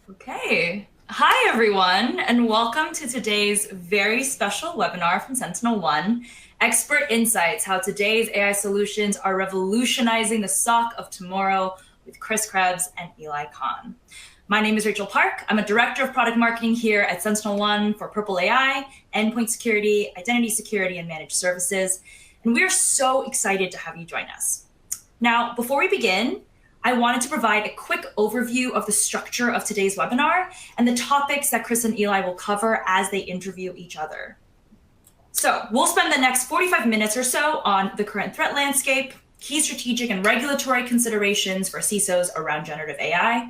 Okay. Hi, everyone, and welcome to today's very special webinar from SentinelOne, Expert Insights, How Today's AI Solutions Are Revolutionizing the SOC of Tomorrow with Chris Krebs and Eli Kahn. My name is Rachel Park. I'm a Director of Product Marketing here at SentinelOne for Purple AI, Endpoint Security, Identity Security, and Managed Services, and we are so excited to have you join us. Now, before we begin, I wanted to provide a quick overview of the structure of today's webinar and the topics that Chris and Eli will cover as they interview each other. So we'll spend the next 45 minutes or so on the current threat landscape, key strategic and regulatory considerations for CISOs around generative AI,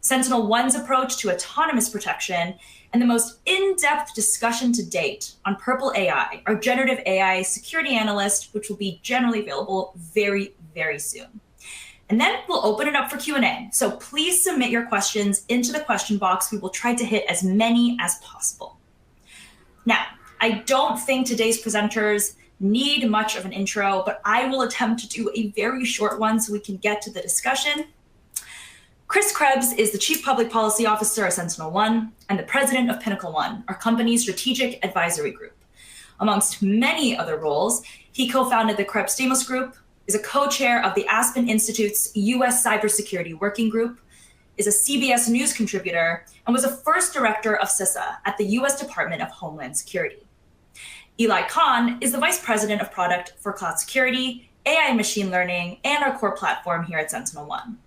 SentinelOne's approach to autonomous protection, and the most in-depth discussion to date on Purple AI, our generative AI security analyst, which will be generally available very, very soon. And then we'll open it up for Q&A. So please submit your questions into the question box. We will try to hit as many as possible. Now, I don't think today's presenters need much of an intro, but I will attempt to do a very short one so we can get to the discussion. Chris Krebs is the Chief Public Policy Officer at SentinelOne and the President of Pinnacle One, our company's strategic advisory group. Amongst many other roles, he co-founded the Krebs Stamos Group, is a co-chair of the Aspen Institute's U.S. Cybersecurity Working Group, is a CBS News contributor, and was a first director of CISA at the U.S. Department of Homeland Security. Eli Kahn is the Vice President of Product for Cloud Security, AI and Machine Learning, and our core platform here at SentinelOne.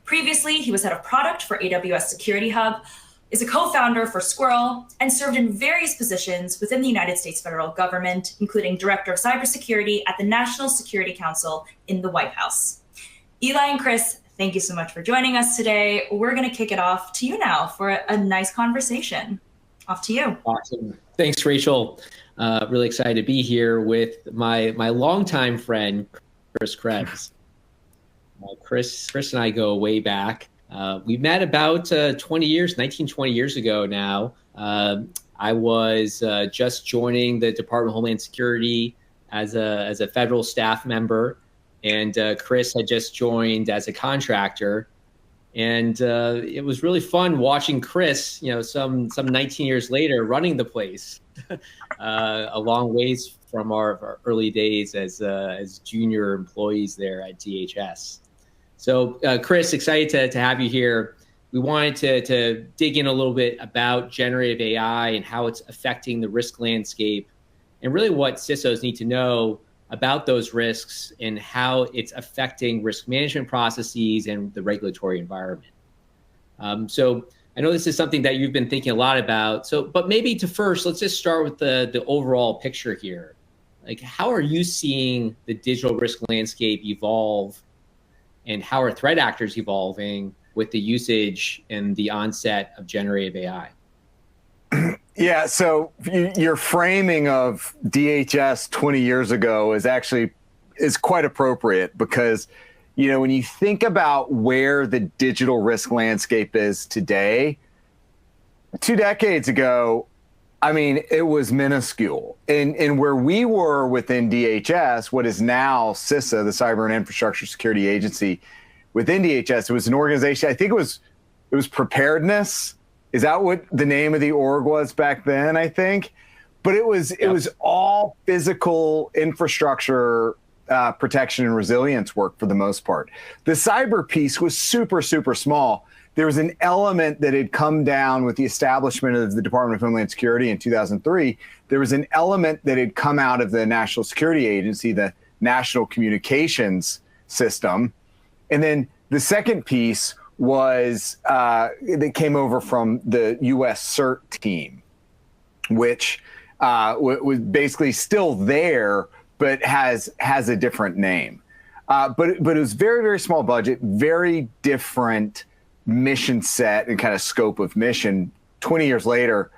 Previously, he was head of product for AWS Security Hub, is a co-founder for Squirrel, and served in various positions within the United States federal government, including Director of Cybersecurity at the National Security Council in the White House. Eli and Chris, thank you so much for joining us today. We're going to kick it off to you now for a nice conversation. Off to you. Awesome. Thanks, Rachel. Really excited to be here with my longtime friend, Chris Krebs. Chris and I go way back. We met about 20 years ago now. I was just joining the Department of Homeland Security as a federal staff member, and Chris had just joined as a contractor. And it was really fun watching Chris, some 19 years later, running the place, a long ways from our early days as junior employees there at DHS. So, Chris, excited to have you here. We wanted to dig in a little bit about generative AI and how it's affecting the risk landscape and really what CISOs need to know about those risks and how it's affecting risk management processes and the regulatory environment. So I know this is something that you've been thinking a lot about. But maybe let's just start with the overall picture here. Like, how are you seeing the digital risk landscape evolve? And how are threat actors evolving with the usage and the onset of generative AI? Yeah, so your framing of DHS 20 years ago is quite appropriate because, when you think about where the digital risk landscape is today, 2 decades ago, it was minuscule. And where we were within DHS, what is now CISA, the Cyber and Infrastructure Security Agency, within DHS, it was an organization, I think it was preparedness. Is that what the name of the org was back then, I think? But it was all physical infrastructure protection and resilience work for the most part. The cyber piece was super, super small. There was an element that had come down with the establishment of the Department of Homeland Security in 2003. There was an element that had come out of the National Security Agency, the National Communications System. And then the second piece was that came over from the U.S. CERT team, which was basically still there, but has a different name. But it was very, very small budget, very different mission set and kind of scope of mission. 20 years later,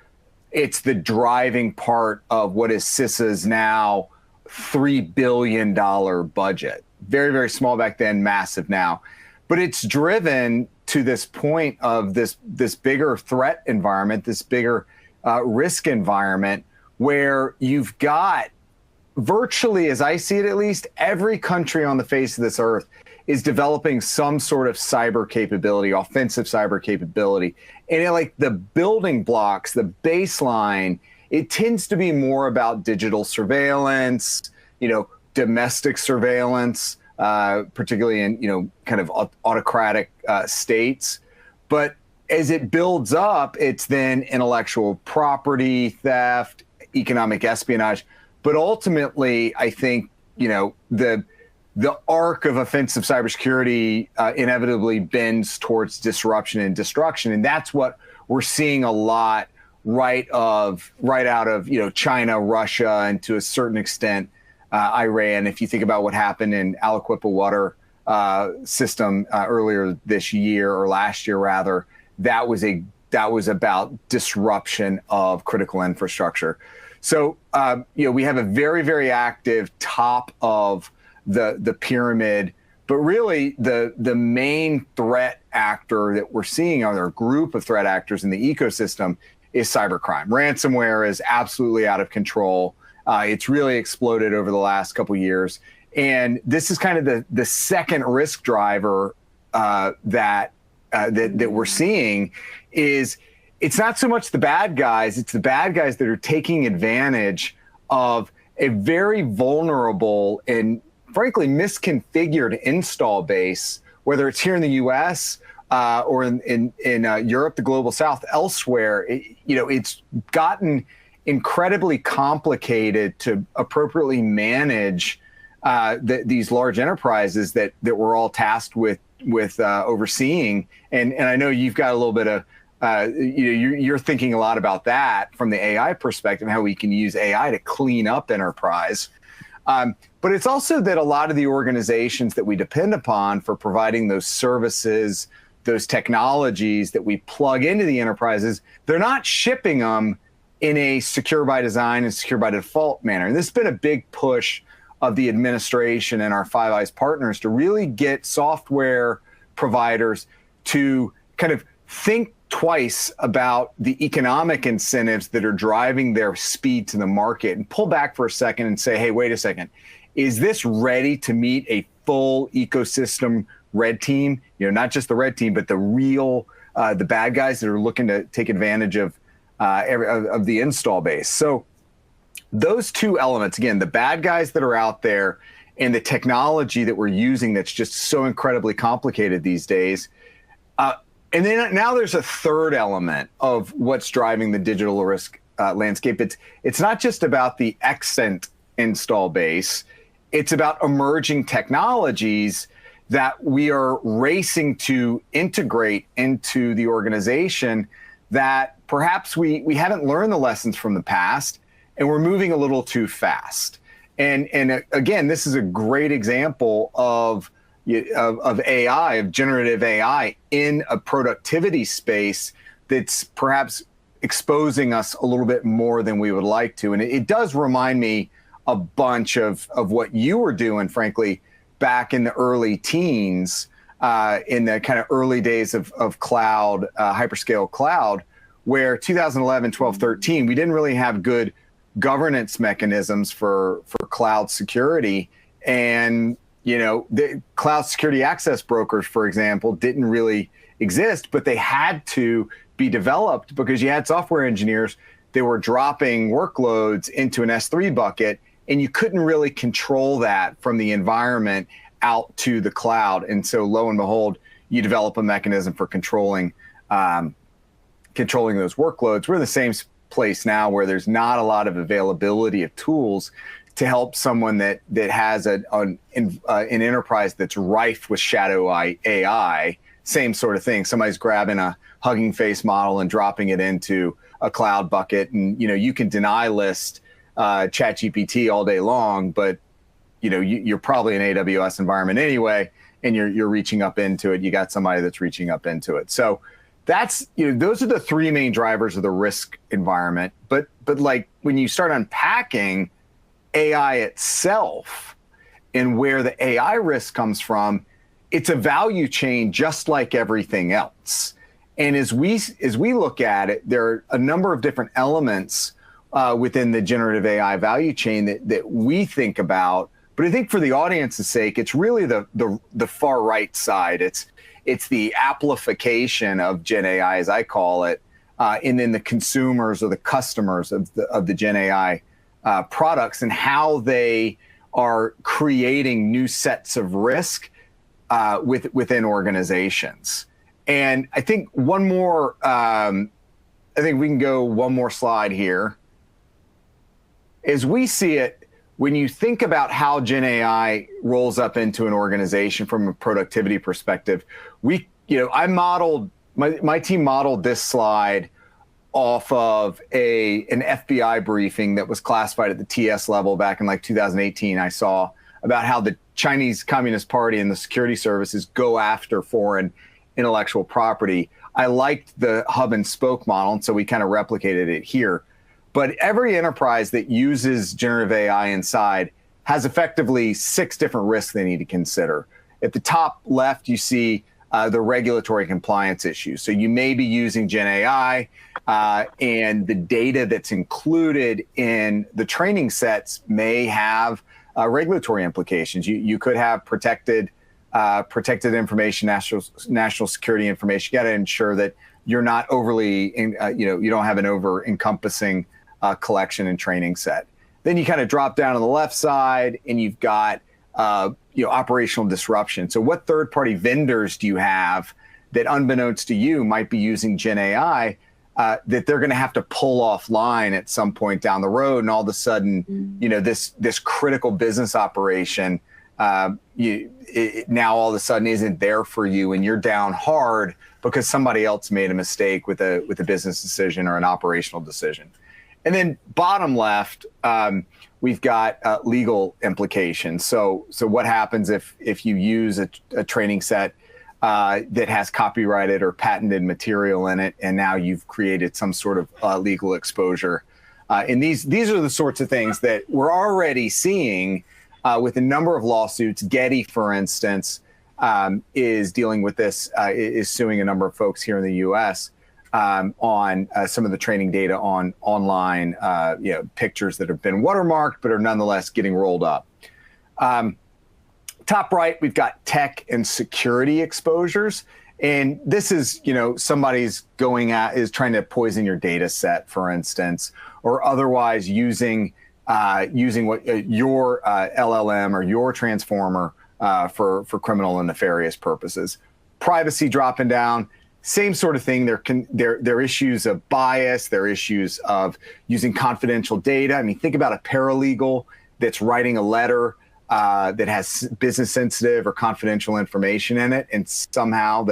it's the driving part of what is CISA's now $3 billion budget. Very, very small back then, massive now. But it's driven to this point of this bigger threat environment, this bigger risk environment, where you've got virtually, as I see it at least, every country on the face of this earth is developing some sort of cyber capability, offensive cyber capability. And like the building blocks, the baseline, it tends to be more about digital surveillance, domestic surveillance, particularly in, kind of autocratic states. But as it builds up, it's then intellectual property theft, economic espionage. But ultimately, I think, the arc of offensive cybersecurity inevitably bends towards disruption and destruction. And that's what we're seeing a lot right out of, China, Russia, and to a certain extent, Iran. If you think about what happened in Aliquippa water system earlier this year, or last year rather, that was about disruption of critical infrastructure. So, we have a very, very active top of the pyramid, but really the main threat actor that we're seeing, or a group of threat actors in the ecosystem, is cybercrime. Ransomware is absolutely out of control. It's really exploded over the last couple of years. And this is kind of the second risk driver that we're seeing is it's not so much the bad guys, it's the bad guys that are taking advantage of a very vulnerable and frankly misconfigured install base, whether it's here in the US or in Europe, the global South, elsewhere. It's gotten incredibly complicated to appropriately manage these large enterprises that we're all tasked with overseeing. And I know you've got a little bit of, you're thinking a lot about that from the AI perspective, how we can use AI to clean up enterprise. But it's also that a lot of the organizations that we depend upon for providing those services, those technologies that we plug into the enterprises, they're not shipping them in a secure by design and secure by default manner. And this has been a big push of the administration and our Five Eyes partners to really get software providers to kind of think twice about the economic incentives that are driving their speed to the market and pull back for a second and say, hey, wait a second, is this ready to meet a full ecosystem red team? Not just the red team, but the real, the bad guys that are looking to take advantage of the install base. So those two elements, again, the bad guys that are out there and the technology that we're using that's just so incredibly complicated these days. And then now there's a third element of what's driving the digital risk landscape. It's not just about the extant install base. It's about emerging technologies that we are racing to integrate into the organization that perhaps we haven't learned the lessons from the past, and we're moving a little too fast. And again, this is a great example of AI, of generative AI in a productivity space that's perhaps exposing us a little bit more than we would like to. And it does remind me a bunch of what you were doing, frankly, back in the early teens, in the kind of early days of cloud, hyperscale cloud, where 2011, 12, 13, we didn't really have good governance mechanisms for cloud security. And the cloud security access brokers, for example, didn't really exist, but they had to be developed because you had software engineers that were dropping workloads into an S3 bucket, and you couldn't really control that from the environment out to the cloud. And so lo and behold, you develop a mechanism for controlling those workloads. We're in the same place now where there's not a lot of availability of tools to help someone that has an enterprise that's rife with shadow AI. Same sort of thing. Somebody's grabbing a Hugging Face model and dropping it into a cloud bucket, and you can deny list ChatGPT all day long, but you're probably in an AWS environment anyway, and you're reaching up into it. You got somebody that's reaching up into it. So that's those are the three main drivers of the risk environment. But like when you start unpacking AI itself and where the AI risk comes from, it's a value chain just like everything else. And as we look at it, there are a number of different elements within the generative AI value chain that we think about But I think for the audience's sake, it's really the far right side. It's the amplification of Gen AI, as I call it, and then the consumers or the customers of the Gen AI products, and how they are creating new sets of risk within organizations. And I think one more, I think we can go one more slide here. As we see it, when you think about how Gen AI rolls up into an organization from a productivity perspective, I modeled, my team modeled this slide off of an FBI briefing that was classified at the TS level back in like 2018. I saw about how the Chinese Communist Party and the security services go after foreign intellectual property. I liked the hub and spoke model, and so we kind of replicated it here. But every enterprise that uses generative AI inside has effectively 6 different risks they need to consider. At the top left, you see the regulatory compliance issues. So you may be using Gen AI, and the data that's included in the training sets may have regulatory implications. You could have protected information, national security information. You got to ensure that you're not overly, you don't have an over-encompassing collection and training set. Then you kind of drop down on the left side, and you've got operational disruption. So what third-party vendors do you have that, unbeknownst to you, might be using Gen AI that they're going to have to pull offline at some point down the road, and all of a sudden, this critical business operation now all of a sudden isn't there for you, and you're down hard because somebody else made a mistake with a business decision or an operational decision. And then bottom left, we've got legal implications. So what happens if you use a training set that has copyrighted or patented material in it, and now you've created some sort of legal exposure? And these are the sorts of things that we're already seeing with a number of lawsuits. Getty, for instance, is dealing with this, is suing a number of folks here in the U.S. On some of the training data on online pictures that have been watermarked but are nonetheless getting rolled up. Top right, we've got tech and security exposures. And this is, somebody's is trying to poison your data set, for instance, or otherwise using what your LLM or your transformer for criminal and nefarious purposes. Privacy dropping down, same sort of thing. There are issues of bias. There are issues of using confidential data. I mean, think about a paralegal that's writing a letter that has business sensitive or confidential information in it, and somehow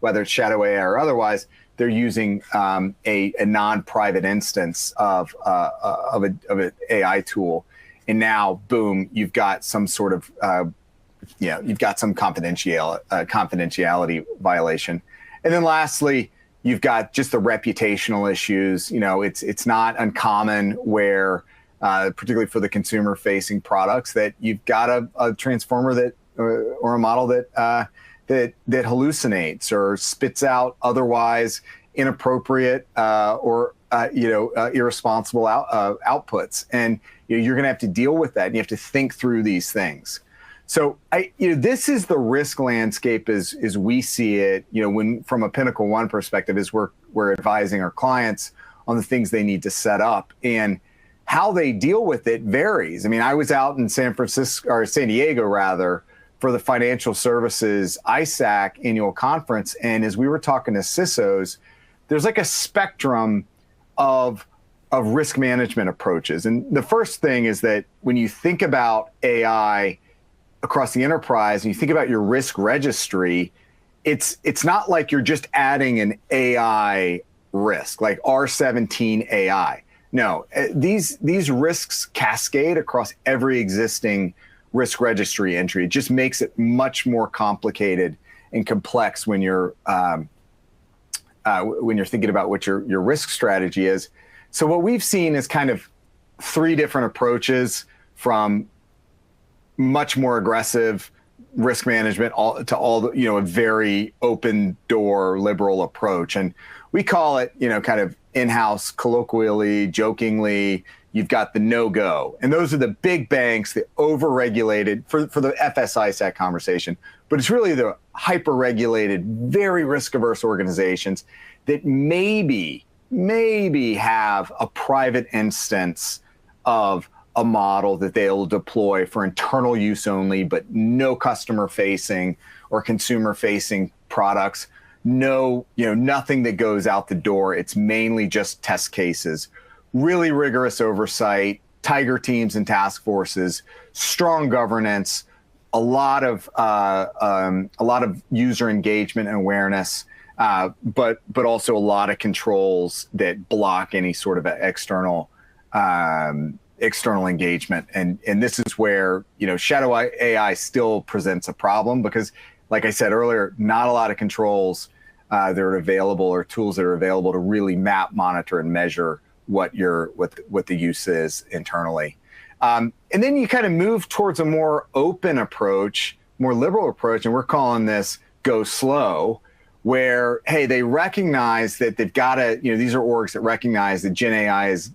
whether it's shadow AI or otherwise, they're using a non-private instance of an AI tool, and now boom, you've got some sort of you've got some confidentiality violation. And then lastly, you've got just the reputational issues. It's not uncommon where, particularly for the consumer-facing products, that you've got a transformer that or a model that hallucinates or spits out otherwise inappropriate or irresponsible outputs, and you're going to have to deal with that, and you have to think through these things. So this is the risk landscape as we see it, when from a Pinnacle One perspective, as we're advising our clients on the things they need to set up, and how they deal with it varies. I mean, I was out in San Diego rather, for the Financial Services ISAC annual conference, and as we were talking to CISOs, there's like a spectrum of risk management approaches. And the first thing is that when you think about AI across the enterprise, and you think about your risk registry, it's not like you're just adding an AI risk, like R17 AI. No, these risks cascade across every existing risk registry entry. It just makes it much more complicated and complex when you're thinking about what your risk strategy is. So what we've seen is kind of 3 different approaches, from much more aggressive risk management to all the, a very open door liberal approach. And we call it, kind of in-house, colloquially, jokingly, you've got the no-go. And those are the big banks, the over-regulated, for the FSI-SEC conversation, but it's really the hyper-regulated, very risk-averse organizations that maybe have a private instance of a model that they'll deploy for internal use only, but no customer-facing or consumer-facing products. No, nothing that goes out the door. It's mainly just test cases, really rigorous oversight, tiger teams and task forces, strong governance, a lot of user engagement and awareness, but also a lot of controls that block any sort of external engagement. And this is where, shadow AI still presents a problem because, like I said earlier, not a lot of controls that are available or tools that are available to really map, monitor, and measure what the use is internally. And then you kind of move towards a more open approach, more liberal approach, and we're calling this go slow, where, hey, they recognize that they've got to, these are orgs that recognize that Gen AI is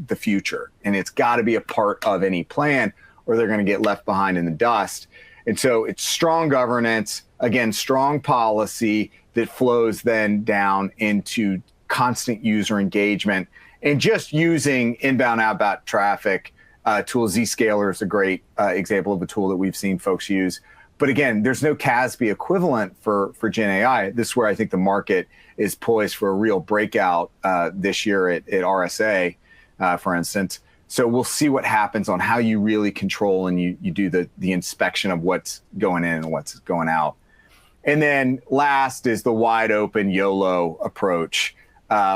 the future, and it's got to be a part of any plan or they're going to get left behind in the dust. And so it's strong governance, again, strong policy that flows then down into constant user engagement and just using inbound, outbound traffic tools. Zscaler is a great example of a tool that we've seen folks use. But again, there's no CASB equivalent for Gen AI. This is where I think the market is poised for a real breakout this year at RSA, for instance. So we'll see what happens on how you really control and you do the inspection of what's going in and what's going out. And then last is the wide open YOLO approach,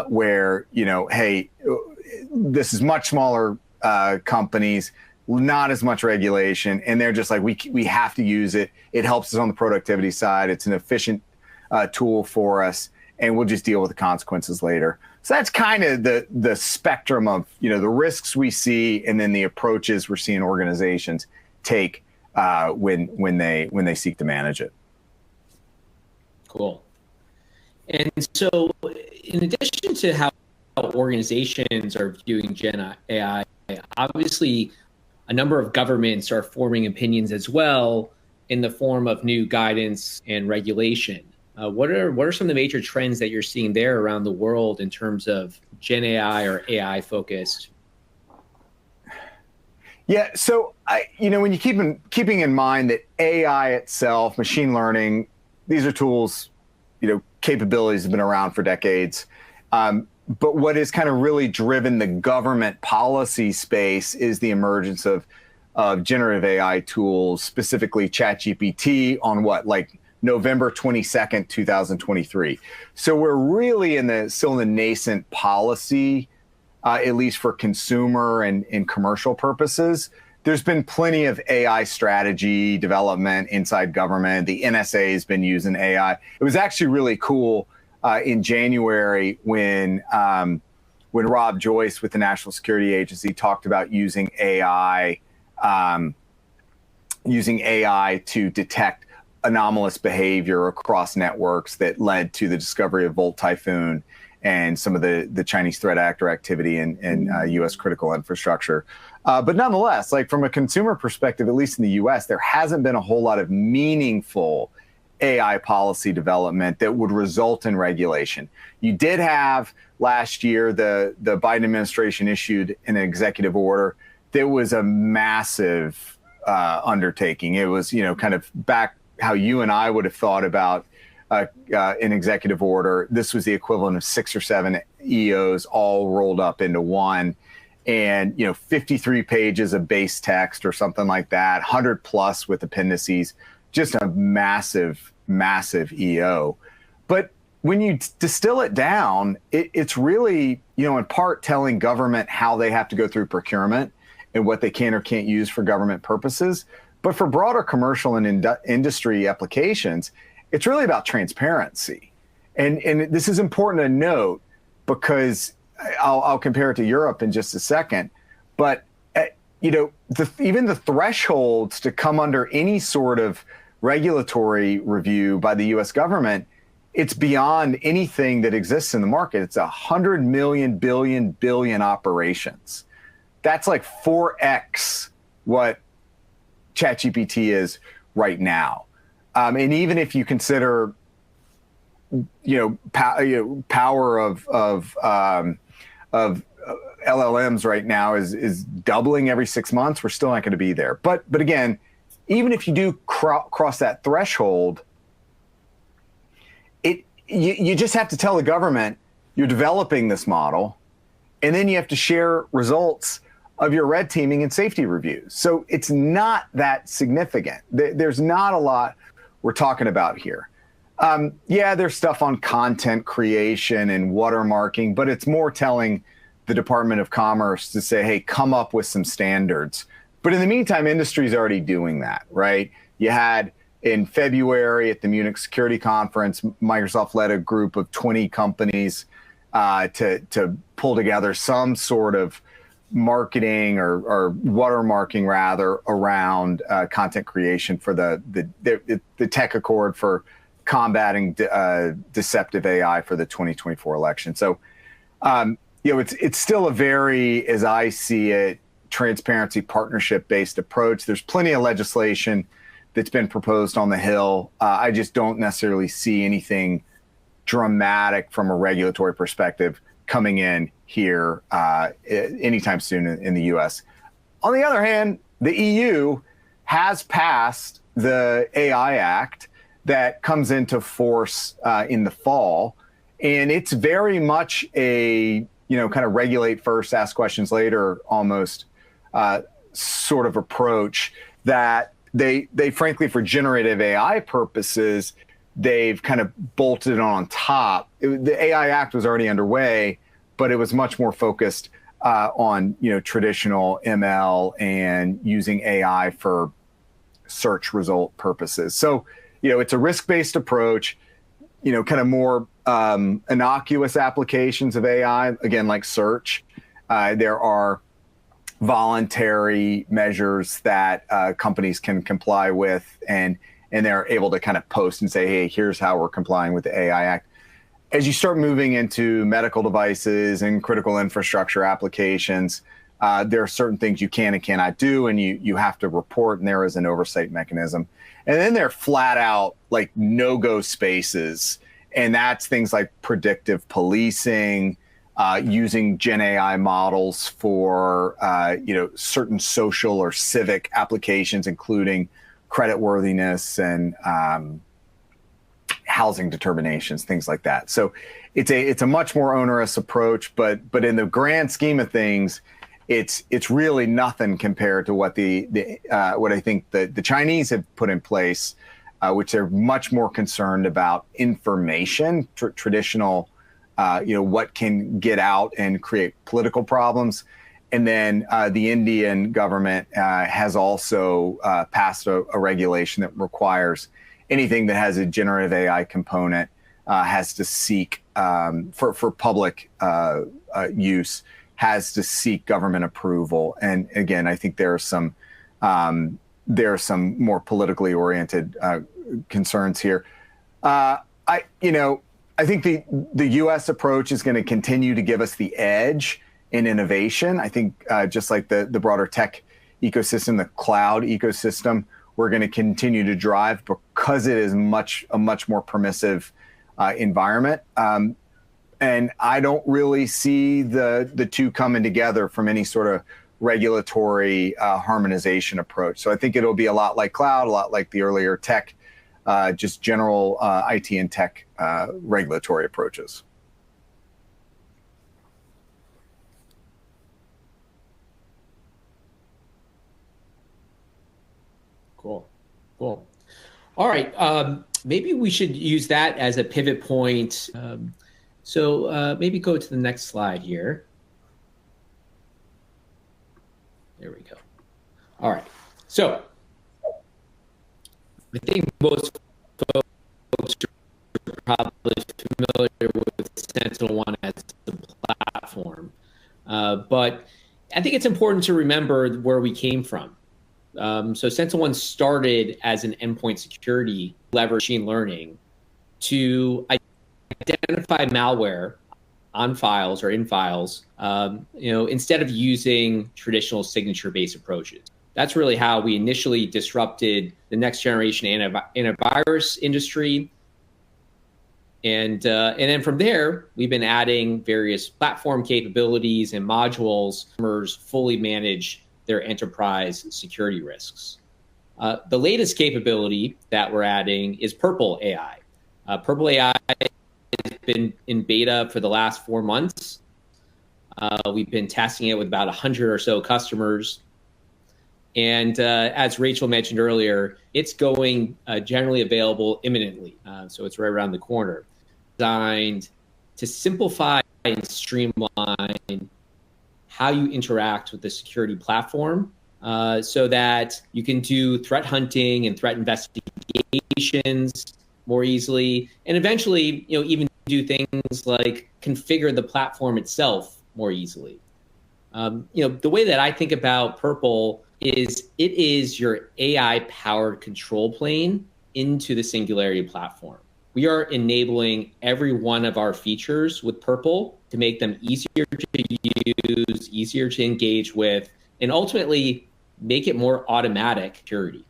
where, hey, this is much smaller companies, not as much regulation, and they're just like, we have to use it. It helps us on the productivity side. It's an efficient tool for us, and we'll just deal with the consequences later. So that's kind of the spectrum of the risks we see, and then the approaches we're seeing organizations take when they seek to manage it. Cool. And so, in addition to how organizations are viewing Gen AI, obviously a number of governments are forming opinions as well in the form of new guidance and regulation. What are some of the major trends that you're seeing there around the world in terms of Gen AI or AI focused? Yeah, so when you keeping in mind that AI itself, machine learning, these are tools, capabilities have been around for decades. But what has kind of really driven the government policy space is the emergence of generative AI tools, specifically ChatGPT on November 22nd, 2023. So we're really still in the nascent policy, at least for consumer and commercial purposes. There's been plenty of AI strategy development inside government. The NSA has been using AI. It was actually really cool in January when Rob Joyce with the National Security Agency talked about using AI to detect anomalous behavior across networks that led to the discovery of Volt Typhoon and some of the Chinese threat actor activity in U.S. critical infrastructure. But nonetheless, from a consumer perspective, at least in the U.S., there hasn't been a whole lot of meaningful AI policy development that would result in regulation. You did have last year, the Biden administration issued an executive order that was a massive undertaking. It was, kind of back how you and I would have thought about an executive order. This was the equivalent of 6 or 7 EOs all rolled up into one. And 53 pages of base text or something like that, 100 plus with appendices, just a massive EO. But when you distill it down, it's really, in part telling government how they have to go through procurement and what they can or can't use for government purposes. But for broader commercial and industry applications, it's really about transparency. And this is important to note because I'll compare it to Europe in just a second. But, even the thresholds to come under any sort of regulatory review by the US government, it's beyond anything that exists in the market. It's 100 million, billion operations. That's like 4x what ChatGPT is right now. And even if you consider, power of LLMs right now is doubling every 6 months, we're still not going to be there. But again, even if you do cross that threshold, you just have to tell the government you're developing this model, and then you have to share results of your red teaming and safety reviews. So it's not that significant. There's not a lot we're talking about here. There's stuff on content creation and watermarking, but it's more telling the Department of Commerce to say, hey, come up with some standards. But in the meantime, industry's already doing that, right? You had in February at the Munich Security Conference, Microsoft led a group of 20 companies to pull together some sort of marketing or watermarking rather around content creation for the tech accord for combating deceptive AI for the 2024 election. So, it's still a very, as I see it, transparency partnership-based approach. There's plenty of legislation that's been proposed on the Hill. I just don't necessarily see anything dramatic from a regulatory perspective coming in here anytime soon in the US. On the other hand, the EU has passed the AI Act that comes into force in the fall. And it's very much a, kind of regulate first, ask questions later, almost sort of approach that they frankly, for generative AI purposes, they've kind of bolted on top. The AI Act was already underway, but it was much more focused on, traditional ML and using AI for search result purposes. So, it's a risk-based approach, kind of more innocuous applications of AI, again, like search. There are voluntary measures that companies can comply with, and they're able to kind of post and say, hey, here's how we're complying with the AI Act. As you start moving into medical devices and critical infrastructure applications, there are certain things you can and cannot do, and you have to report, and there is an oversight mechanism. And then there are flat out like no-go spaces, and that's things like predictive policing, using Gen AI models for certain social or civic applications, including creditworthiness and housing determinations, things like that. So it's a much more onerous approach, but in the grand scheme of things, it's really nothing compared to what what I think the Chinese have put in place, which are much more concerned about information, traditional, what can get out and create political problems. And then the Indian government has also passed a regulation that requires anything that has a generative AI component has to seek, for public use, has to seek government approval. And again, I think there are some more politically oriented concerns here. I think the U.S. approach is going to continue to give us the edge in innovation. I think just like the broader tech ecosystem, the cloud ecosystem, we're going to continue to drive because it is a much more permissive environment. And I don't really see the two coming together from any sort of regulatory harmonization approach. So I think it'll be a lot like cloud, a lot like the earlier tech, just general IT and tech regulatory approaches. Cool. All right. Maybe we should use that as a pivot point. So maybe go to the next slide here. There we go. All right. So I think most folks are probably familiar with SentinelOne as the platform. But I think it's important to remember where we came from. So SentinelOne started as an endpoint security leverage machine learning to identify malware on files or in files, instead of using traditional signature-based approaches. That's really how we initially disrupted the next generation antivirus industry. And then from there, we've been adding various platform capabilities and modules. Customers fully manage their enterprise security risks. The latest capability that we're adding is Purple AI. Purple AI has been in beta for the last 4 months. We've been testing it with about 100 or so customers. And as Rachel mentioned earlier, it's going generally available imminently. So it's right around the corner. Designed to simplify and streamline how you interact with the security platform, so that you can do threat hunting and threat investigations more easily, and eventually, even do things like configure the platform itself more easily. The way that I think about Purple is it is your AI-powered control plane into the Singularity platform. We are enabling every one of our features with Purple to make them easier to use, easier to engage with, and ultimately make it more automatic security.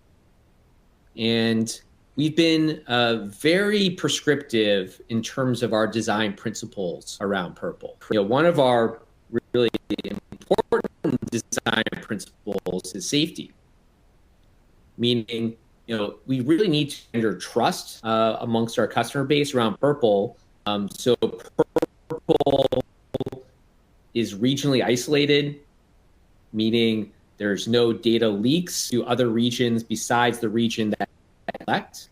And we've been very prescriptive in terms of our design principles around Purple. One of our really important design principles is safety, meaning we really need to engender trust amongst our customer base around Purple. So Purple is regionally isolated, meaning there's no data leaks to other regions besides the region that I select.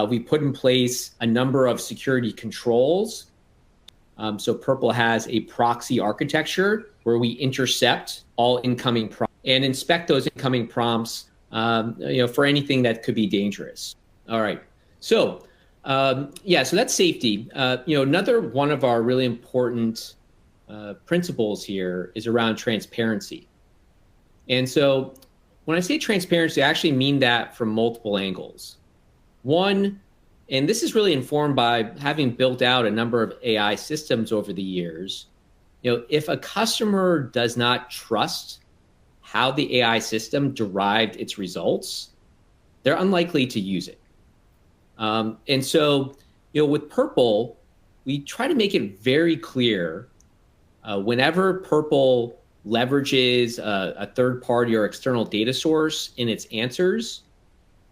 We put in place a number of security controls. So Purple has a proxy architecture where we intercept all incoming prompts and inspect those incoming prompts for anything that could be dangerous. All right. So, so that's safety. Another one of our really important principles here is around transparency. And so when I say transparency, I actually mean that from multiple angles. One, and this is really informed by having built out a number of AI systems over the years, if a customer does not trust how the AI system derived its results, they're unlikely to use it. And so, with Purple, we try to make it very clear whenever Purple leverages a third party or external data source in its answers,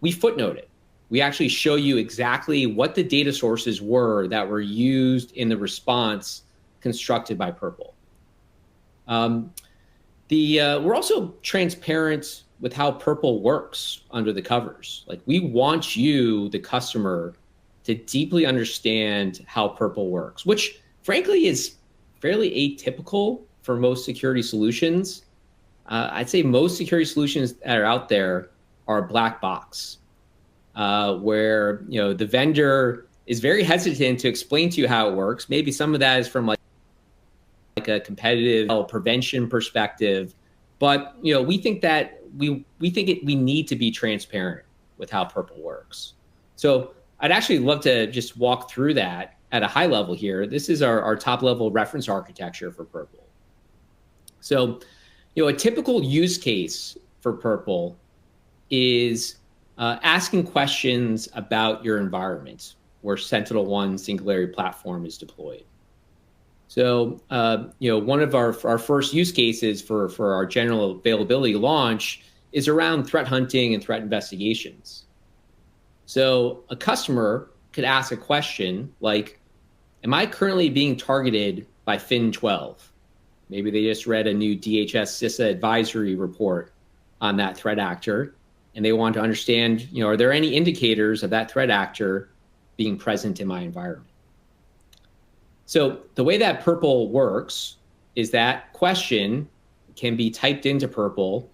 we footnote it. We actually show you exactly what the data sources were that were used in the response constructed by Purple. We're also transparent with how Purple works under the covers. Like, we want you, the customer, to deeply understand how Purple works, which frankly is fairly atypical for most security solutions. I'd say most security solutions that are out there are a black box, where the vendor is very hesitant to explain to you how it works. Maybe some of that is from like a competitive prevention perspective, but we think that we need to be transparent with how Purple works. So I'd actually love to just walk through that at a high level here. This is our top level reference architecture for Purple. So, a typical use case for Purple is asking questions about your environment where SentinelOne Singularity platform is deployed. So, one of our first use cases for our general availability launch is around threat hunting and threat investigations. So a customer could ask a question like, am I currently being targeted by Fin12? Maybe they just read a new DHS CISA advisory report on that threat actor, and they want to understand, are there any indicators of that threat actor being present in my environment? So the way that Purple works is that question can be typed into Purple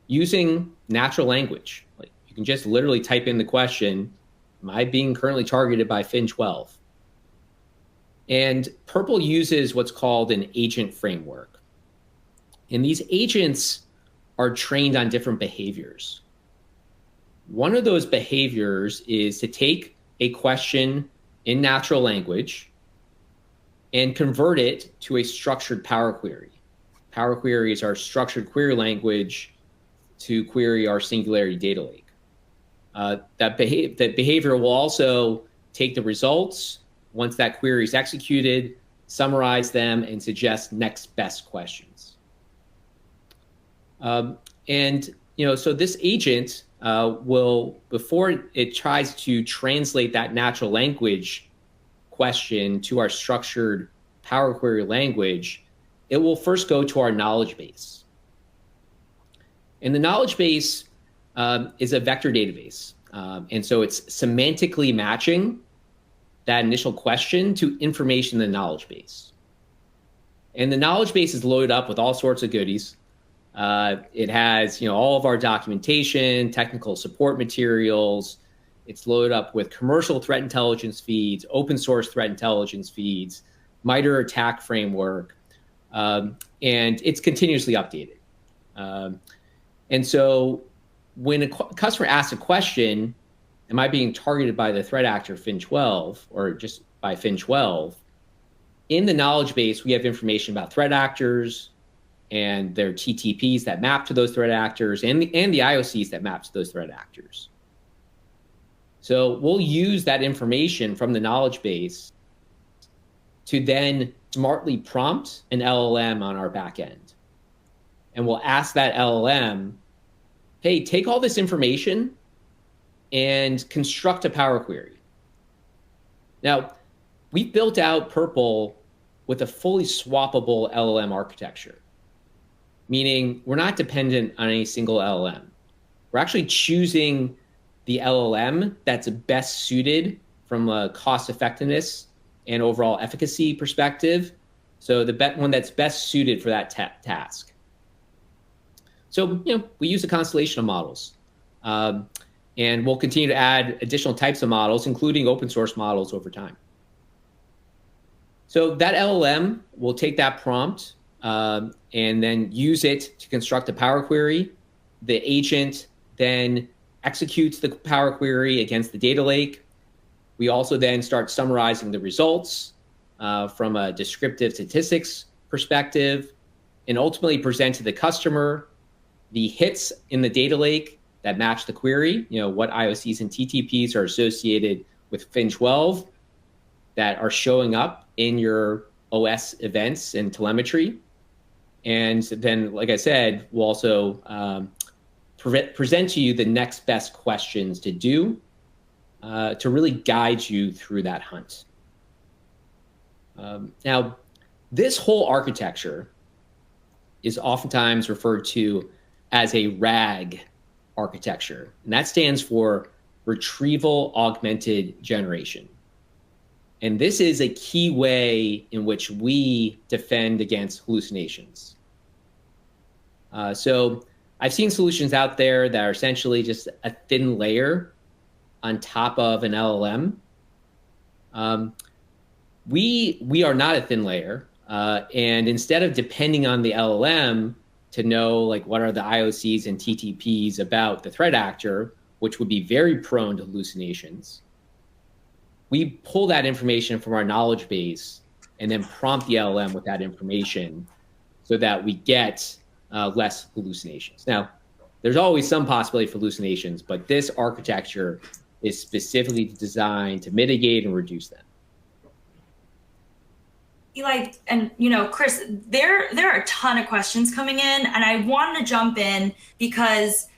using natural language. Like, you can just literally type in the question, am I being currently targeted by Fin12? And Purple uses what's called an agent framework. And these agents are trained on different behaviors. One of those behaviors is to take a question in natural language and convert it to a structured Power Query. Power Query is our structured query language to query our Singularity data lake. That behavior will also take the results once that query is executed, summarize them, and suggest next best questions. So this agent will, before it tries to translate that natural language question to our structured Power Query language, it will first go to our knowledge base. And the knowledge base is a vector database. And so it's semantically matching that initial question to information in the knowledge base. And the knowledge base is loaded up with all sorts of goodies. It has, all of our documentation, technical support materials. It's loaded up with commercial threat intelligence feeds, open source threat intelligence feeds, MITRE attack framework, and it's continuously updated. And so when a customer asks a question, am I being targeted by the threat actor FIN12 or just by FIN12? In the knowledge base, we have information about threat actors and their TTPs that map to those threat actors and the IOCs that map to those threat actors. So we'll use that information from the knowledge base to then smartly prompt an LLM on our back end. And we'll ask that LLM, hey, take all this information and construct a Power Query. Now, we've built out Purple with a fully swappable LLM architecture, meaning we're not dependent on any single LLM. We're actually choosing the LLM that's best suited from a cost effectiveness and overall efficacy perspective. So the one that's best suited for that task. So, we use a constellation of models. And we'll continue to add additional types of models, including open source models over time. So that LLM will take that prompt and then use it to construct a Power Query. The agent then executes the Power Query against the data lake. We also then start summarizing the results from a descriptive statistics perspective and ultimately present to the customer the hits in the data lake that match the query, what IOCs and TTPs are associated with FIN12 that are showing up in your OS events and telemetry. And then, like I said, we'll also present to you the next best questions to do to really guide you through that hunt. Now, this whole architecture is oftentimes referred to as a RAG architecture, and that stands for Retrieval Augmented Generation. And this is a key way in which we defend against hallucinations. So I've seen solutions out there that are essentially just a thin layer on top of an LLM. We are not a thin layer. And instead of depending on the LLM to know what are the IOCs and TTPs about the threat actor, which would be very prone to hallucinations, we pull that information from our knowledge base and then prompt the LLM with that information so that we get less hallucinations. Now, there's always some possibility for hallucinations, but this architecture is specifically designed to mitigate and reduce them. Eli and Chris, there are a ton of questions coming in, and I wanted to jump in because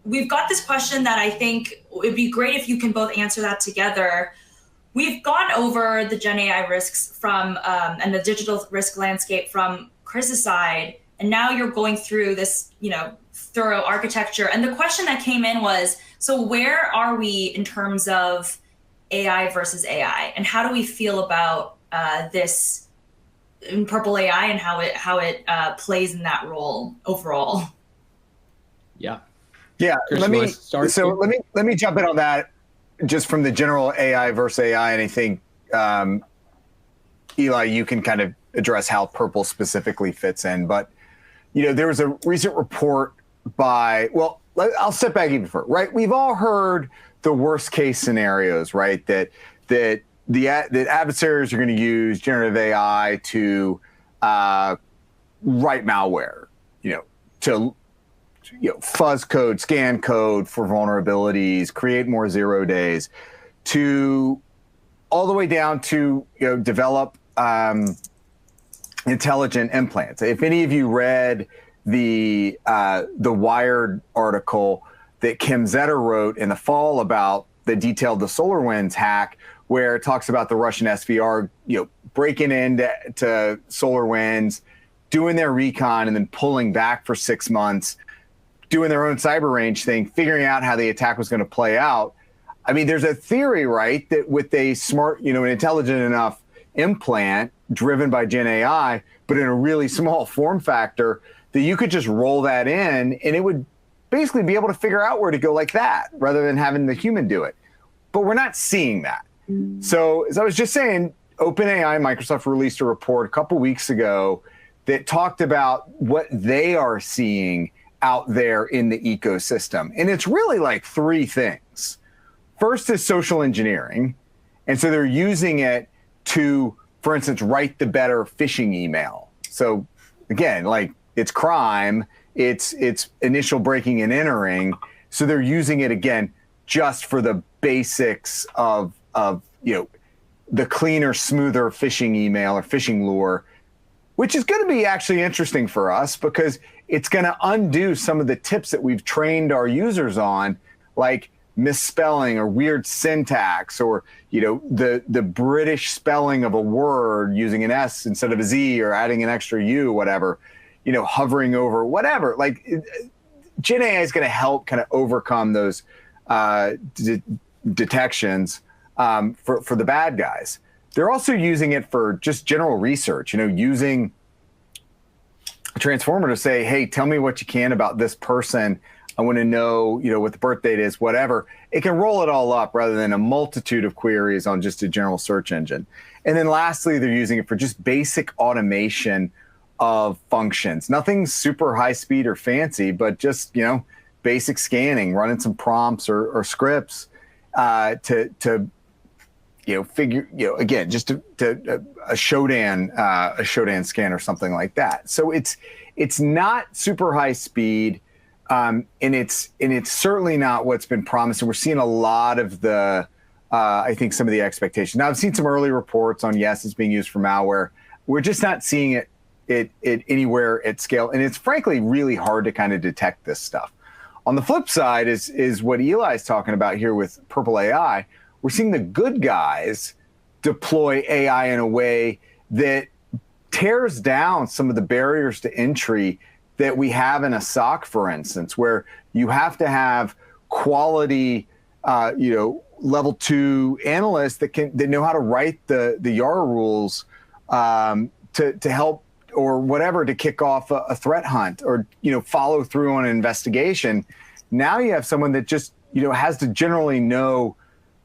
we've got this question that I think it'd be great if you can both answer that together. We've gone over the Gen AI risks from and the digital risk landscape from Chris's side, and now you're going through this thorough architecture. And the question that came in was, so where are we in terms of AI versus AI, and how do we feel about this in Purple AI and how it plays in that role overall? Yeah. Chris, let me jump in on that just from the general AI versus AI, and I think Eli, you can kind of address how Purple specifically fits in. But there was a recent report by, well, I'll step back even further, right? We've all heard the worst case scenarios, right? That adversaries are going to use generative AI to write malware, to fuzz code, scan code for vulnerabilities, create more 0 days, to all the way down to develop intelligent implants. If any of you read the Wired article that Kim Zetter wrote in the fall about the SolarWinds hack, where it talks about the Russian SVR, breaking into SolarWinds, doing their recon, and then pulling back for 6 months, doing their own cyber range thing, figuring out how the attack was going to play out. I mean, there's a theory, right, that with a smart, an intelligent enough implant driven by Gen AI, but in a really small form factor, that you could just roll that in and it would basically be able to figure out where to go like that rather than having the human do it. But we're not seeing that. So as I was just saying, OpenAI, Microsoft released a report a couple weeks ago that talked about what they are seeing out there in the ecosystem. And it's really like three things. First is social engineering. And so they're using it to, for instance, write the better phishing email. So again, like it's crime, it's initial breaking and entering. So they're using it again just for the basics of the cleaner, smoother phishing email or phishing lure, which is going to be actually interesting for us because it's going to undo some of the tips that we've trained our users on, like misspelling or weird syntax, or the British spelling of a word using an S instead of a Z, or adding an extra U, whatever, hovering over whatever. Like Gen AI is going to help kind of overcome those detections for the bad guys. They're also using it for just general research, using a transformer to say, hey, tell me what you can about this person. I want to know, what the birth date is, whatever. It can roll it all up rather than a multitude of queries on just a general search engine. And then lastly, they're using it for just basic automation of functions. Nothing super high speed or fancy, but just, basic scanning, running some prompts or scripts to figure, again, just to a Shodan scan or something like that. So it's not super high speed. And it's certainly not what's been promised. And we're seeing a lot of I think some of the expectations. Now, I've seen some early reports on, yes, it's being used for malware. We're just not seeing it anywhere at scale. And it's frankly really hard to kind of detect this stuff. On the flip side is what Eli's talking about here with Purple AI. We're seeing the good guys deploy AI in a way that tears down some of the barriers to entry that we have in a SOC, for instance, where you have to have quality, level 2 analysts that know how to write the YARA rules to help or whatever to kick off a threat hunt or follow through on an investigation. Now you have someone that just has to generally know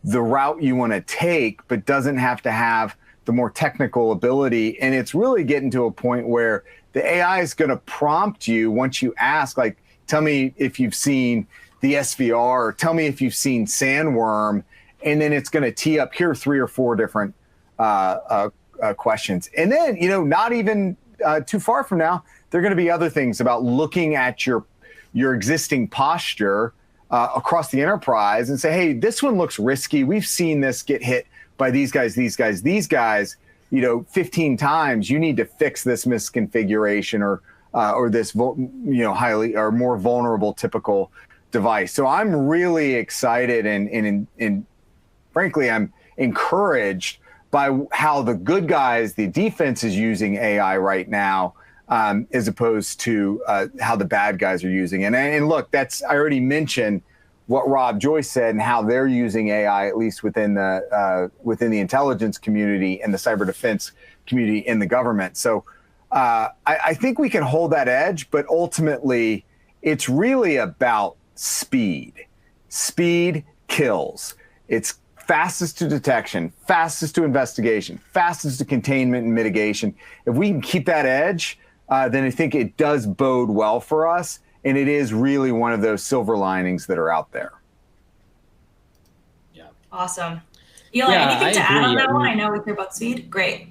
the route you want to take, but doesn't have to have the more technical ability. And it's really getting to a point where the AI is going to prompt you once you ask, like, tell me if you've seen the SVR, or tell me if you've seen Sandworm, and then it's going to tee up here 3 or 4 different questions. And then, not even too far from now, there are going to be other things about looking at your existing posture across the enterprise and say, hey, this one looks risky. We've seen this get hit by these guys, 15 times. You need to fix this misconfiguration or this highly or more vulnerable typical device. So I'm really excited and frankly, I'm encouraged by how the good guys, the defense, is using AI right now, as opposed to how the bad guys are using it. And look, I already mentioned what Rob Joyce said and how they're using AI, at least within the intelligence community and the cyber defense community in the government. So I think we can hold that edge, but ultimately it's really about speed. Speed kills. It's fastest to detection, fastest to investigation, fastest to containment and mitigation. If we can keep that edge, then I think it does bode well for us. And it is really one of those silver linings that are out there. Yeah. Awesome. Eli, Yeah, anything I to add on agree. that one? I know we care about speed. Great.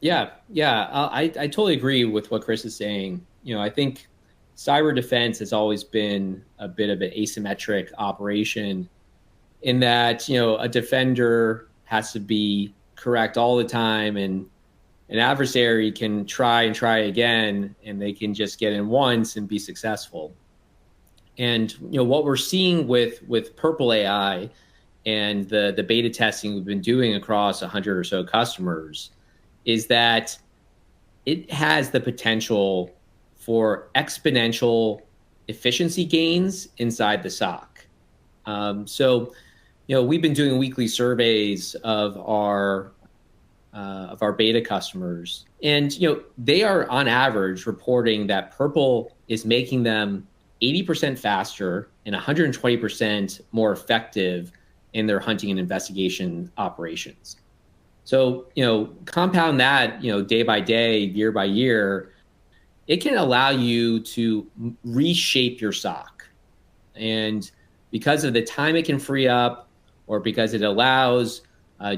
Yeah, yeah, I totally agree with what Chris is saying. I think cyber defense has always been a bit of an asymmetric operation in that, a defender has to be correct all the time, and an adversary can try and try again, and they can just get in once and be successful. And what we're seeing with Purple AI and the beta testing we've been doing across 100 or so customers is that it has the potential for exponential efficiency gains inside the SOC. So we've been doing weekly surveys of our beta customers, and they are on average reporting that Purple is making them 80% faster and 120% more effective in their hunting and investigation operations. So, compound that, day by day, year by year, it can allow you to reshape your SOC. And because of the time it can free up, or because it allows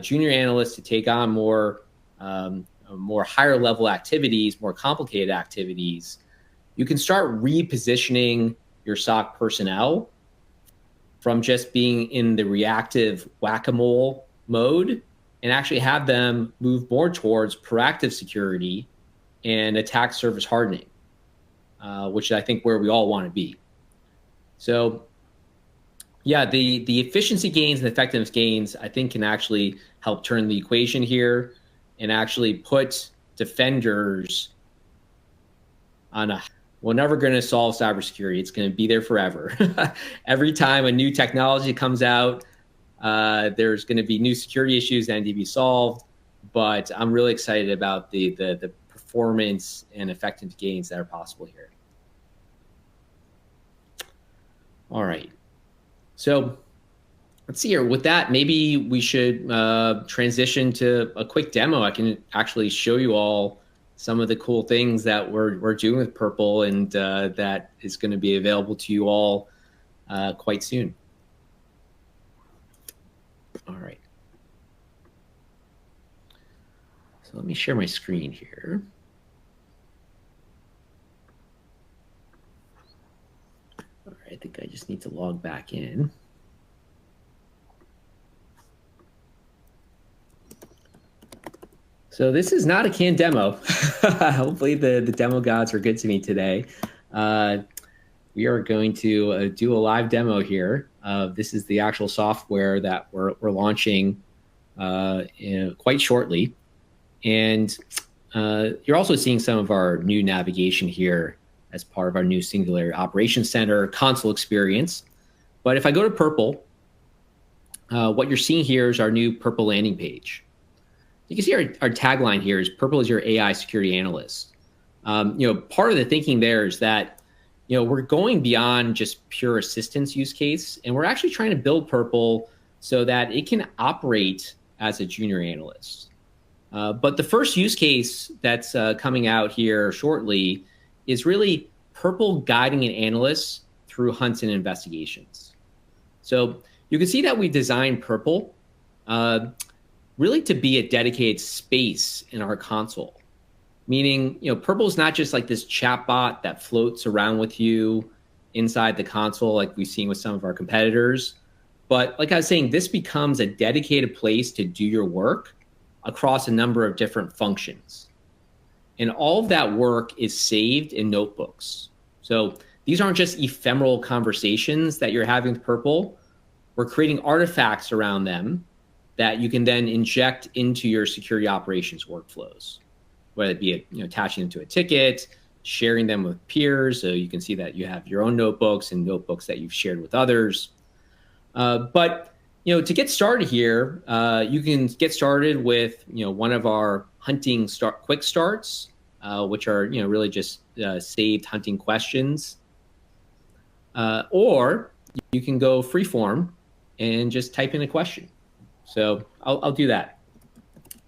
junior analysts to take on more higher level activities, more complicated activities, you can start repositioning your SOC personnel from just being in the reactive whack-a-mole mode and actually have them move more towards proactive security and attack surface hardening, which I think where we all want to be. So yeah, the efficiency gains and effectiveness gains, I think, can actually help turn the equation here and actually put defenders on we're never going to solve cybersecurity. It's going to be there forever. Every time a new technology comes out, there's going to be new security issues that need to be solved. But I'm really excited about the performance and effective gains that are possible here. All right. So let's see here. With that, maybe we should transition to a quick demo. I can actually show you all some of the cool things that we're doing with Purple, and that is going to be available to you all quite soon. All right. So let me share my screen here. All right, I think I just need to log back in. So this is not a canned demo. Hopefully the demo gods are good to me today. We are going to do a live demo here. This is the actual software that we're launching quite shortly. And you're also seeing some of our new navigation here as part of our new Singularity Operations Center console experience. But if I go to Purple, what you're seeing here is our new Purple landing page. You can see our tagline here is Purple is your AI security analyst. Part of the thinking there is that, we're going beyond just pure assistance use case, and we're actually trying to build Purple so that it can operate as a junior analyst. But the first use case that's coming out here shortly is really Purple guiding an analyst through hunts and investigations. So you can see that we designed Purple really to be a dedicated space in our console. Meaning, Purple is not just like this chatbot that floats around with you inside the console like we've seen with some of our competitors. But like I was saying, this becomes a dedicated place to do your work across a number of different functions. And all of that work is saved in notebooks. So these aren't just ephemeral conversations that you're having with Purple. We're creating artifacts around them that you can then inject into your security operations workflows, whether it be attaching them to a ticket, sharing them with peers, so you can see that you have your own notebooks and notebooks that you've shared with others. But to get started here, you can get started with one of our hunting quick starts, which are really just saved hunting questions, or you can go freeform and just type in a question. So I'll do that.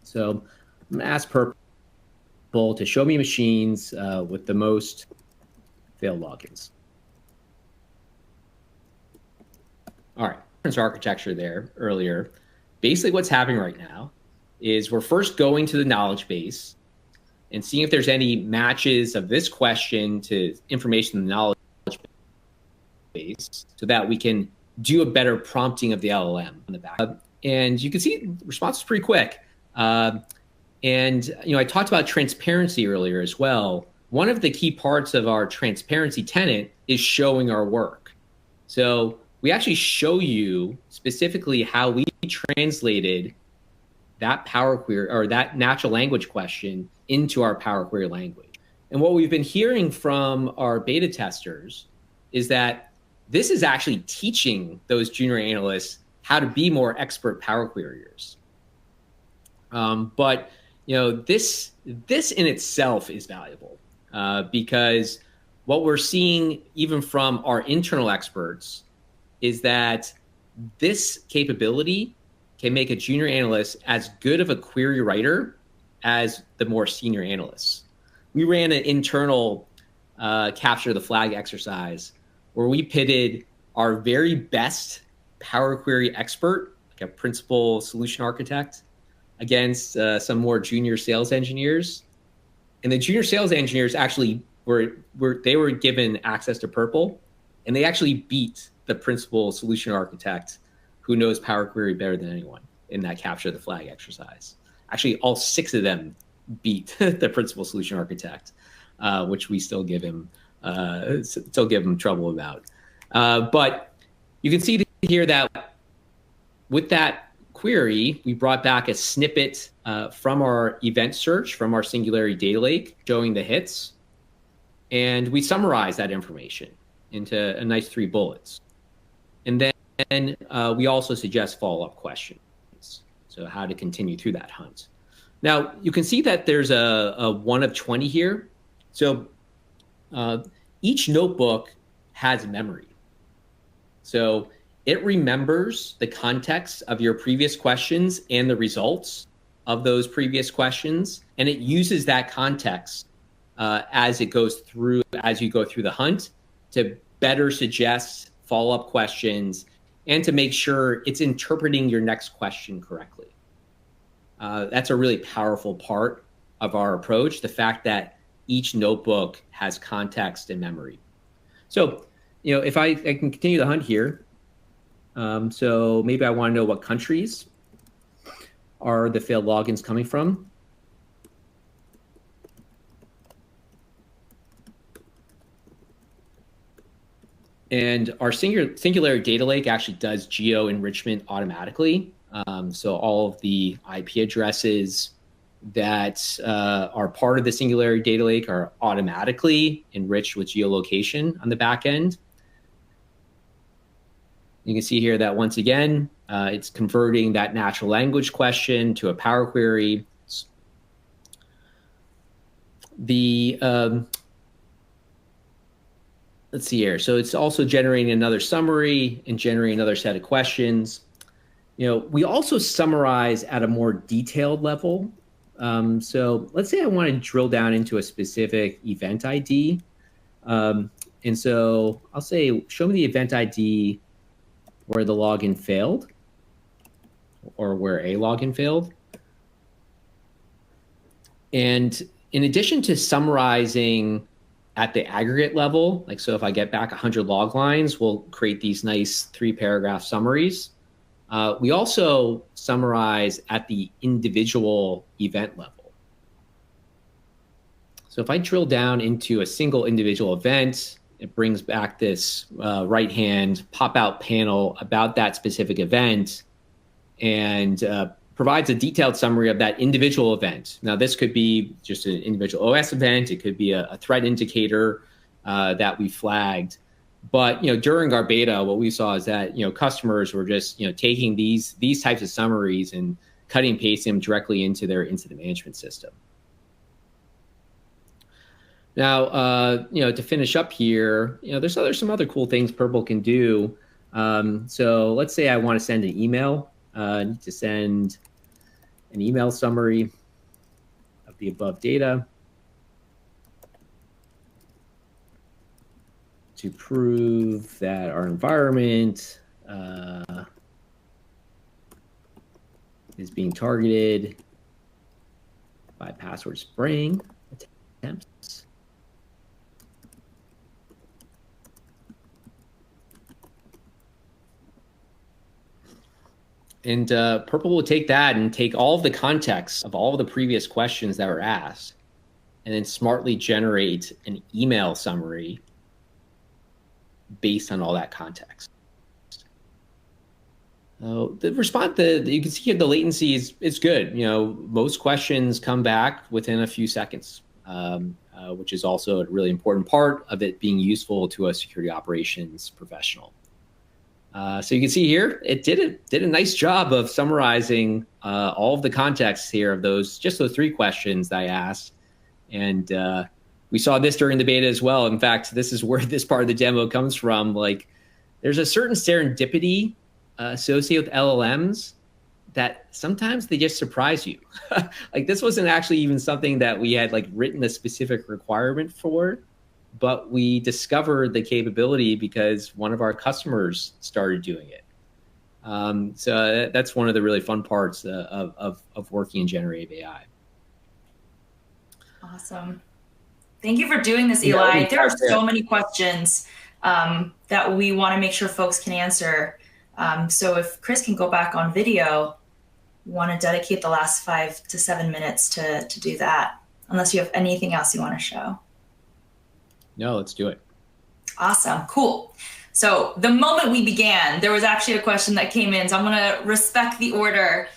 So I'm gonna ask Purple to show me machines with the most failed logins. All right, reference architecture there earlier. Basically what's happening right now is we're first going to the knowledge base and seeing if there's any matches of this question to information in the knowledge base so that we can do a better prompting of the LLM on the back. And you can see the response is pretty quick. And I talked about transparency earlier as well. One of the key parts of our transparency tenet is showing our work. So we actually show you specifically how we translated that Power Query or that natural language question into our Power Query language. And what we've been hearing from our beta testers is that this is actually teaching those junior analysts how to be more expert Power Queryers. But this in itself is valuable because what we're seeing even from our internal experts is that this capability can make a junior analyst as good of a query writer as the more senior analysts. We ran an internal capture the flag exercise where we pitted our very best Power Query expert, like a principal solution architect, against some more junior sales engineers. And the junior sales engineers actually were given access to Purple, and they actually beat the principal solution architect who knows Power Query better than anyone in that capture the flag exercise. Actually, all 6 of them beat the principal solution architect, which we still give him trouble about. But you can see here that with that query, we brought back a snippet from our event search from our Singularity data lake showing the hits. And we summarized that information into a nice 3 bullets. And then we also suggest follow-up questions. So how to continue through that hunt. Now, you can see that there's a 1 of 20 here. So each notebook has memory. So it remembers the context of your previous questions and the results of those previous questions. And it uses that context as you go through the hunt to better suggest follow-up questions and to make sure it's interpreting your next question correctly. That's a really powerful part of our approach, the fact that each notebook has context and memory. So, if I can continue the hunt here. So maybe I want to know what countries are the failed logins coming from. And our Singularity data lake actually does geo enrichment automatically. So all of the IP addresses that are part of the Singularity data lake are automatically enriched with geolocation on the back end. You can see here that once again, it's converting that natural language question to a Power Query. Let's see here. So it's also generating another summary and generating another set of questions. We also summarize at a more detailed level. So let's say I want to drill down into a specific event ID. And so I'll say, show me the event ID where the login failed or where a login failed. And in addition to summarizing at the aggregate level, like so if I get back 100 log lines, we'll create these nice 3-paragraph summaries. We also summarize at the individual event level. So if I drill down into a single individual event, it brings back this right-hand pop-out panel about that specific event and provides a detailed summary of that individual event. Now, this could be just an individual OS event. It could be a threat indicator that we flagged. But during our beta, what we saw is that customers were just taking these types of summaries and cutting and pasting them directly into their incident management system. Now, to finish up here, there's some other cool things Purple can do. So let's say I want to send an email. I need to send an email summary of the above data. to prove that our environment is being targeted by password spraying attempts. And Purple will take that and take all of the context of all of the previous questions that were asked and then smartly generate an email summary based on all that context. The response, you can see here the latency is good. Most questions come back within a few seconds, which is also a really important part of it being useful to a security operations professional. So you can see here, it did a nice job of summarizing all of the context here of just those 3 questions that I asked. And we saw this during the beta as well. In fact, this is where this part of the demo comes from. Like, there's a certain serendipity associated with LLMs that sometimes they just surprise you. Like, this wasn't actually even something that we had written a specific requirement for, but we discovered the capability because one of our customers started doing it. So that's one of the really fun parts of working in generative AI. Awesome. Thank you for doing this, Eli. There are so many questions that we want to make sure folks can answer. So if Chris can go back on video, we want to dedicate the last 5 to 7 minutes to do that, unless you have anything else you want to show. No, let's do it. Awesome. Cool. So the moment we began, there was actually a question that came in. So I'm going to respect the order.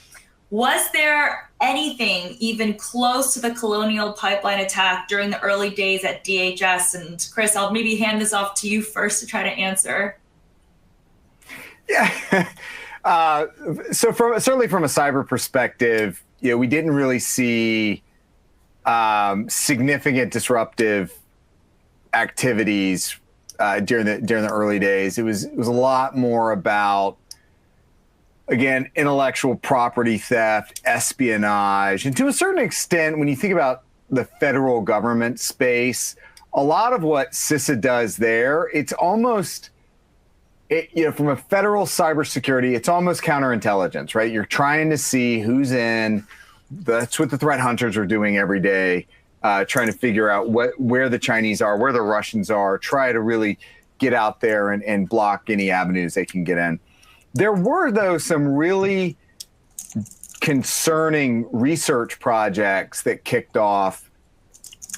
Was there anything even close to the Colonial Pipeline attack during the early days at DHS? And Chris, I'll maybe hand this off to you first to try to answer. Yeah. So certainly from a cyber perspective, we didn't really see significant disruptive activities during the early days. It was a lot more about, again, intellectual property theft, espionage, and to a certain extent, when you think about the federal government space, a lot of what CISA does there, it's almost, from a federal cybersecurity, it's almost counterintelligence, right? You're trying to see who's in. That's what the threat hunters are doing every day. Trying to figure out where the Chinese are, where the Russians are, try to really get out there and block any avenues they can get in. There were, though, some really concerning research projects that kicked off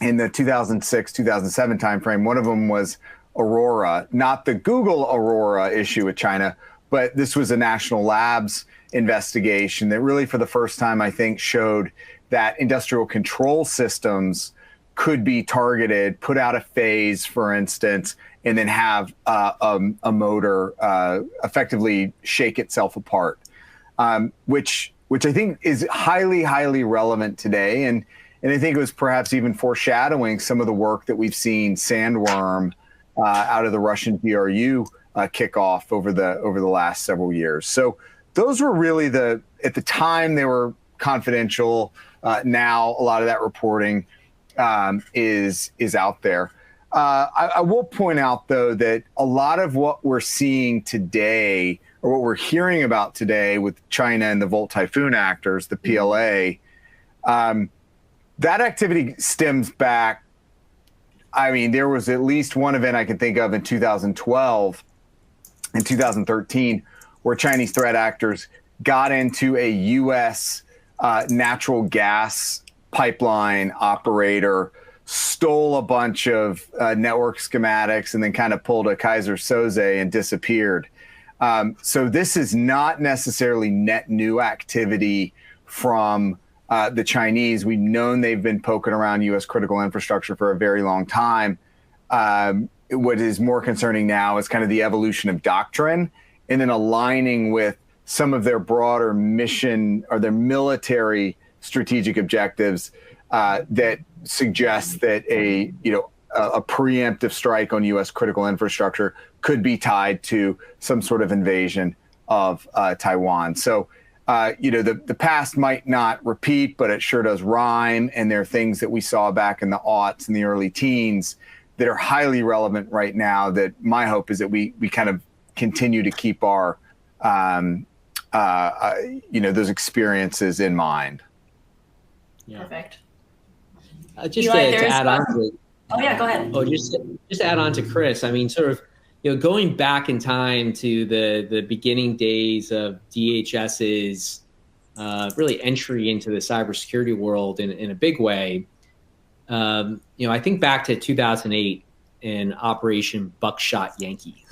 in the 2006-2007 timeframe. One of them was Aurora, not the Google Aurora issue with China, but this was a national labs investigation that really, for the first time, I think, showed that industrial control systems could be targeted, put out a phase, for instance, and then have a motor effectively shake itself apart, which I think is highly, highly relevant today. And I think it was perhaps even foreshadowing some of the work that we've seen Sandworm out of the Russian GRU kick off over the last several years. So those were really at the time they were confidential. Now a lot of that reporting is out there. I will point out, though, that a lot of what we're seeing today, or what we're hearing about today with China and the Volt Typhoon actors, the PLA, that activity stems back. I mean, there was at least one event I can think of in 2012 and 2013 where Chinese threat actors got into a U.S. Natural gas pipeline operator, stole a bunch of network schematics, and then kind of pulled a Kaiser Soze and disappeared. So this is not necessarily net new activity from the Chinese. We've known they've been poking around U.S. critical infrastructure for a very long time. What is more concerning now is kind of the evolution of doctrine and then aligning with some of their broader mission or their military strategic objectives that suggest that a preemptive strike on U.S. critical infrastructure could be tied to some sort of invasion of Taiwan. So, the past might not repeat, but it sure does rhyme. And there are things that we saw back in the aughts and the early teens that are highly relevant right now, that my hope is that we kind of continue to keep our, those experiences in mind. Yeah. Perfect. Just Eli, to add on to it. Oh yeah, go ahead. Oh, just add on to Chris. I mean, sort of, going back in time to the beginning days of DHS's really entry into the cybersecurity world in a big way. I think back to 2008 in Operation Buckshot Yankee,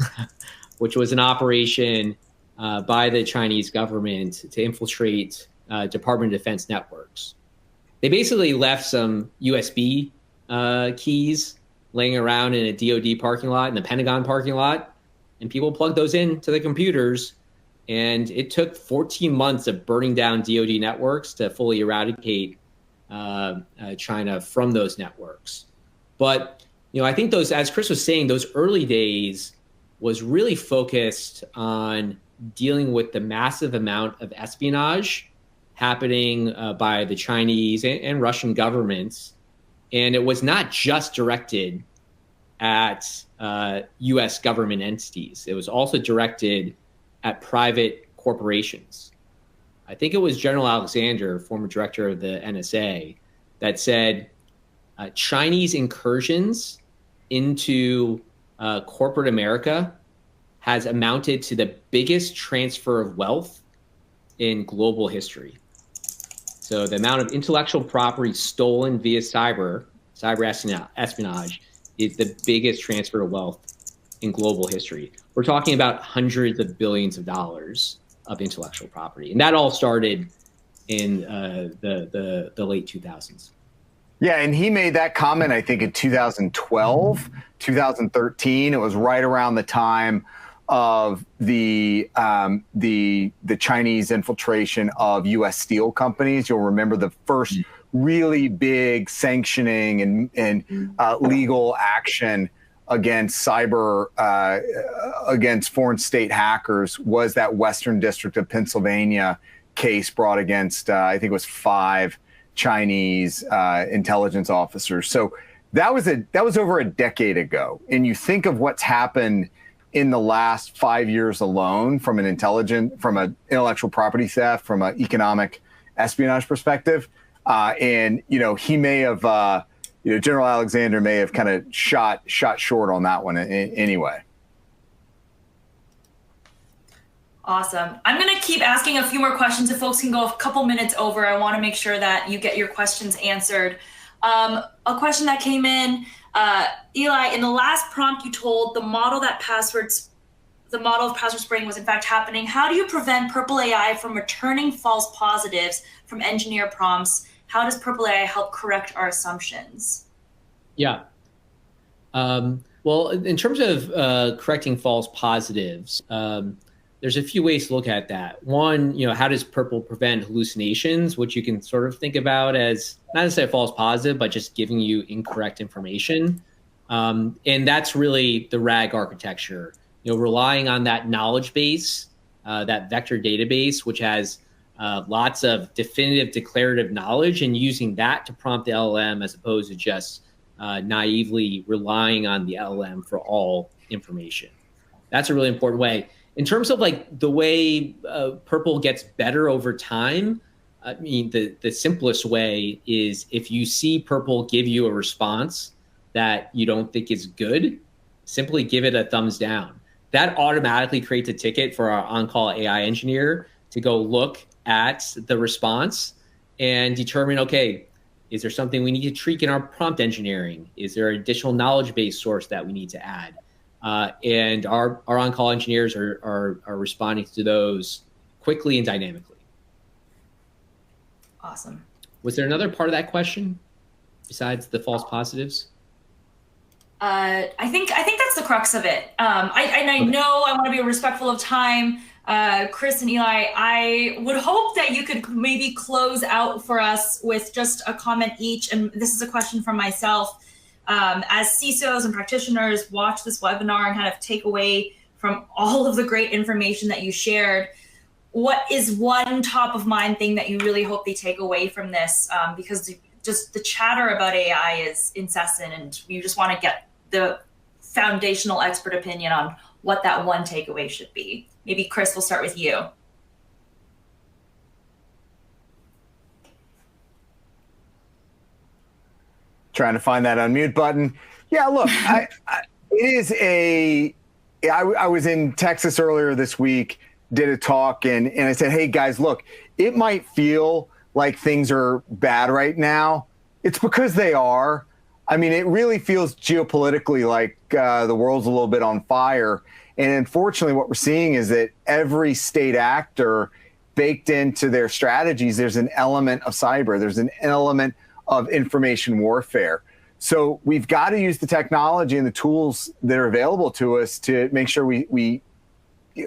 which was an operation by the Chinese government to infiltrate Department of Defense networks. They basically left some USB keys laying around in a DoD parking lot, in the Pentagon parking lot, and people plugged those into the computers. And it took 14 months of burning down DoD networks to fully eradicate China from those networks. But I think those, as Chris was saying, those early days was really focused on dealing with the massive amount of espionage happening by the Chinese and Russian governments. And it was not just directed at US government entities. It was also directed at private corporations. I think it was General Alexander, former director of the NSA, that said Chinese incursions into corporate America has amounted to the biggest transfer of wealth in global history. So the amount of intellectual property stolen via cyber espionage is the biggest transfer of wealth in global history. We're talking about hundreds of billions of dollars of intellectual property. And that all started in the late 2000s. Yeah, and he made that comment, I think, in 2012, 2013. It was right around the time of the Chinese infiltration of U.S. steel companies. You'll remember the first really big sanctioning and legal action against against foreign state hackers was that Western District of Pennsylvania case brought against, I think it was 5 Chinese intelligence officers. So that was over a decade ago. And you think of what's happened in the last 5 years alone from an intellectual property theft, from an economic espionage perspective. And he may have, General Alexander may have kind of shot short on that one anyway. Awesome. I'm going to keep asking a few more questions. If folks can go a couple minutes over, I want to make sure that you get your questions answered. A question that came in, Eli, in the last prompt you told the model of password spraying was in fact happening. How do you prevent Purple AI from returning false positives from engineer prompts? How does Purple AI help correct our assumptions? Yeah. Well, in terms of correcting false positives, there's a few ways to look at that. One, how does Purple prevent hallucinations, which you can sort of think about as not necessarily a false positive, but just giving you incorrect information. And that's really the RAG architecture, relying on that knowledge base, that vector database, which has lots of definitive declarative knowledge, and using that to prompt the LLM as opposed to just naively relying on the LLM for all information. That's a really important way. In terms of the way Purple gets better over time, I mean, the simplest way is if you see Purple give you a response that you don't think is good, simply give it a thumbs down. That automatically creates a ticket for our on-call AI engineer to go look at the response and determine, okay, is there something we need to tweak in our prompt engineering? Is there an additional knowledge base source that we need to add? And our on-call engineers are responding to those quickly and dynamically. Awesome. Was there another part of that question besides the false positives? I think that's the crux of it. I know I want to be respectful of time. Chris and Eli, I would hope that you could maybe close out for us with just a comment each. And this is a question from myself. As CISOs and practitioners watch this webinar and kind of take away from all of the great information that you shared, what is one top of mind thing that you really hope they take away from this? Because just the chatter about AI is incessant, and you just want to get the foundational expert opinion on what that one takeaway should be. Maybe Chris, we'll start with you. Trying to find that unmute button. Yeah, look, I was in Texas earlier this week, did a talk, and I said, hey guys, look, it might feel like things are bad right now. It's because they are. I mean, it really feels geopolitically like the world's a little bit on fire. And unfortunately, what we're seeing is that every state actor baked into their strategies, there's an element of cyber, there's an element of information warfare. So we've got to use the technology and the tools that are available to us to make sure we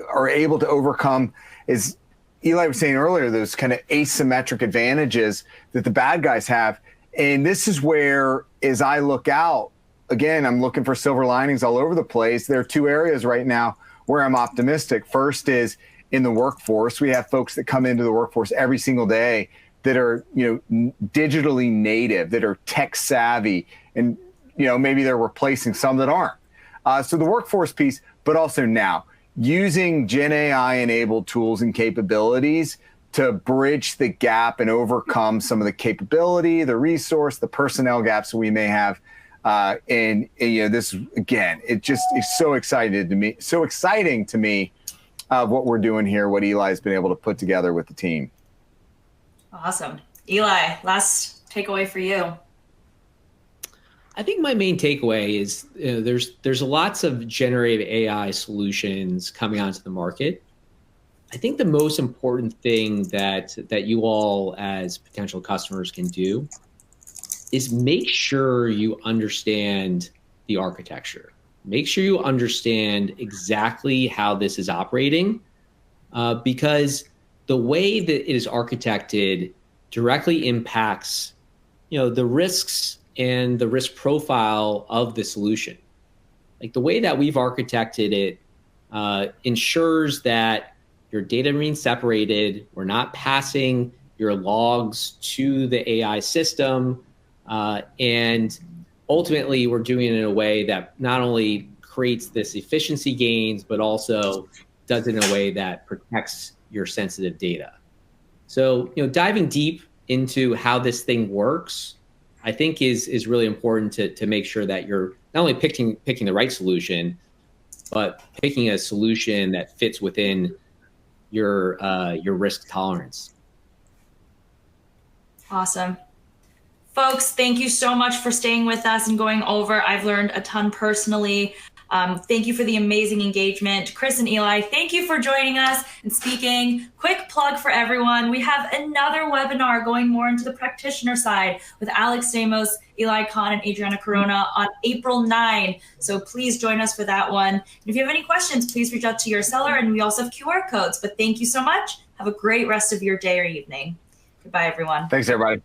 are able to overcome, as Eli was saying earlier, those kind of asymmetric advantages that the bad guys have. And this is where, as I look out, again, I'm looking for silver linings all over the place. There are two areas right now where I'm optimistic. First is in the workforce. We have folks that come into the workforce every single day that are, digitally native, that are tech savvy, and, maybe they're replacing some that aren't. So the workforce piece, but also now using Gen AI enabled tools and capabilities to bridge the gap and overcome some of the capability, the resource, the personnel gaps we may have. And this, again, it just is so exciting to me what we're doing here, what Eli's been able to put together with the team. Awesome. Eli, last takeaway for you. I think my main takeaway is there's lots of generative AI solutions coming onto the market. I think the most important thing that you all as potential customers can do is make sure you understand the architecture. Make sure you understand exactly how this is operating, because the way that it is architected directly impacts, the risks and the risk profile of the solution. Like the way that we've architected it ensures that your data remains separated. We're not passing your logs to the AI system. And ultimately, we're doing it in a way that not only creates this efficiency gains, but also does it in a way that protects your sensitive data. So, diving deep into how this thing works, I think is really important to make sure that you're not only picking the right solution, but picking a solution that fits within your risk tolerance. Awesome. Folks, thank you so much for staying with us and going over. I've learned a ton personally. Thank you for the amazing engagement. Chris and Eli, thank you for joining us and speaking. Quick plug for everyone. We have another webinar going more into the practitioner side with Alex Stamos, Eli Kahn, and Adriana Corona on April 9. So please join us for that one. And if you have any questions, please reach out to your seller. And we also have QR codes. But thank you so much. Have a great rest of your day or evening. Goodbye, everyone. Thanks, everybody.